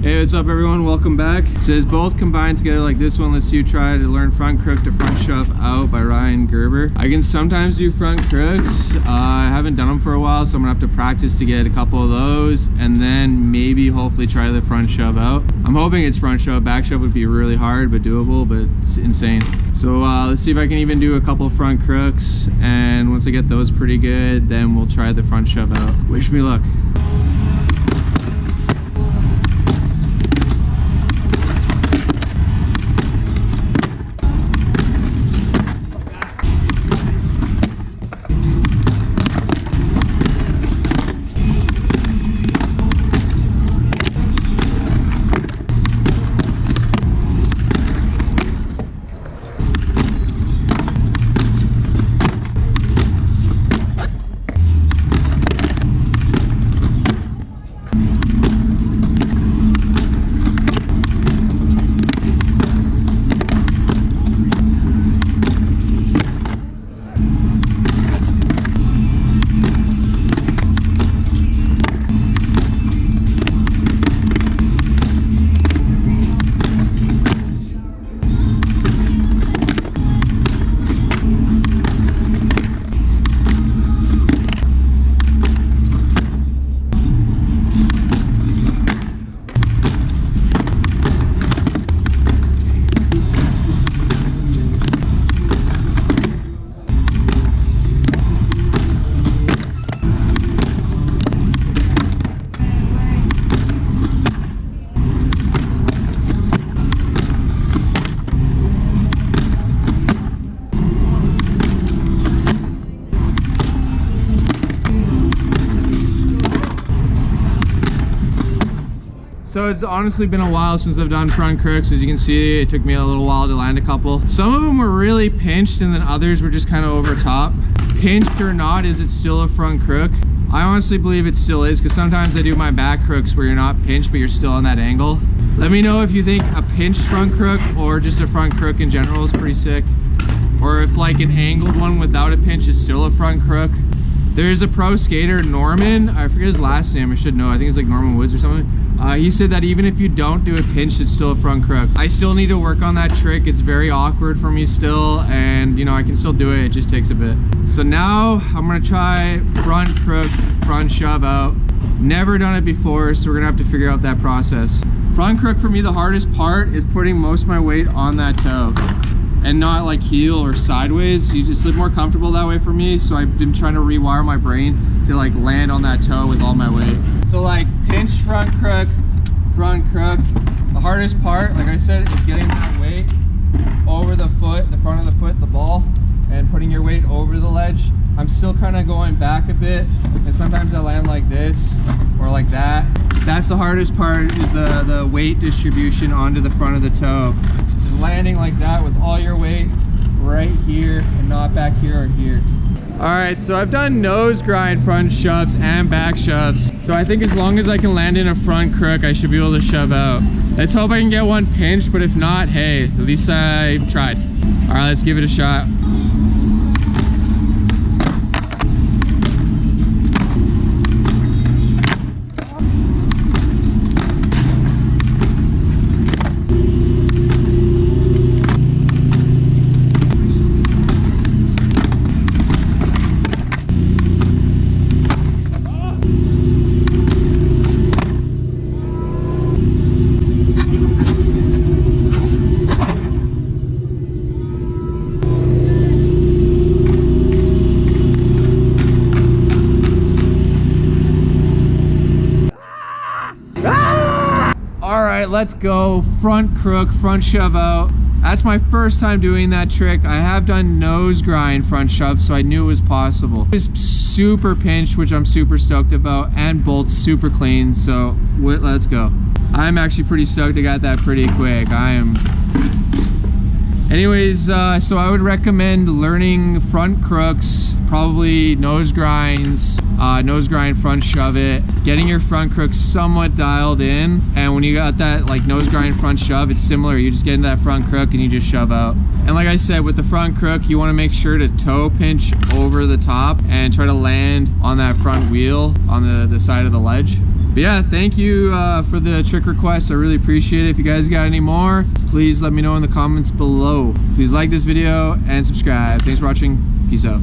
Hey, what's up everyone? Welcome back. It says both combined together like this one. Let's see you try to learn front crook to front shove out by Ryan Gerber. I can sometimes do front crooks. I haven't done them for a while, so I'm gonna have to practice to get a couple of those and then maybe hopefully try the front shove out. I'm hoping it's front shove. Back shove would be really hard but doable, but it's insane. So let's see if I can even do a couple front crooks, and once I get those pretty good, then we'll try the front shove out. Wish me luck. So it's honestly been a while since I've done front crooks. As you can see, it took me a little while to land a couple. Some of them were really pinched and then others were just kind of over top. Pinched or not, is it still a front crook? I honestly believe it still is, because sometimes I do my back crooks where you're not pinched but you're still on that angle. Let me know if you think a pinched front crook or just a front crook in general is pretty sick. Or if like an angled one without a pinch is still a front crook. There's a pro skater, Norman, I forget his last name, I should know, I think it's like Norman Woods or something. He said that even if you don't do a pinch, it's still a front crook. I still need to work on that trick. It's very awkward for me still, and you know, I can still do it, it just takes a bit. So now I'm gonna try front crook, front shove out. Never done it before, so we're gonna have to figure out that process. Front crook for me, the hardest part is putting most of my weight on that toe and not like heel or sideways. It's more comfortable that way for me, so I've been trying to rewire my brain to like land on that toe with all my weight. So like pinched front crook, front crook. The hardest part, like I said, is getting that weight over the foot, the front of the foot, the ball, and putting your weight over the ledge. I'm still kind of going back a bit, and sometimes I land like this or like that. That's the hardest part, is the weight distribution onto the front of the toe. Just landing like that with all your weight right here and not back here or here. All right, so I've done nose grind front shoves and back shoves. So I think as long as I can land in a front crook, I should be able to shove out. Let's hope I can get one pinched, but if not, hey, at least I tried. All right, let's give it a shot. Let's go front crook, front shove out. That's my first time doing that trick. I have done nose grind front shove, so I knew it was possible. It's super pinched, which I'm super stoked about, and bolts super clean, so let's go. I'm actually pretty stoked. I got that pretty quick. Anyways, so I would recommend learning front crooks, probably nose grinds, nose grind, front shove it, getting your front crook somewhat dialed in, and when you got that like nose grind, front shove, it's similar. You just get into that front crook and you just shove out. And like I said, with the front crook, you want to make sure to toe pinch over the top and try to land on that front wheel on the side of the ledge. But yeah, thank you for the trick requests. I really appreciate it. If you guys got any more, please let me know in the comments below. Please like this video and subscribe. Thanks for watching. Peace out.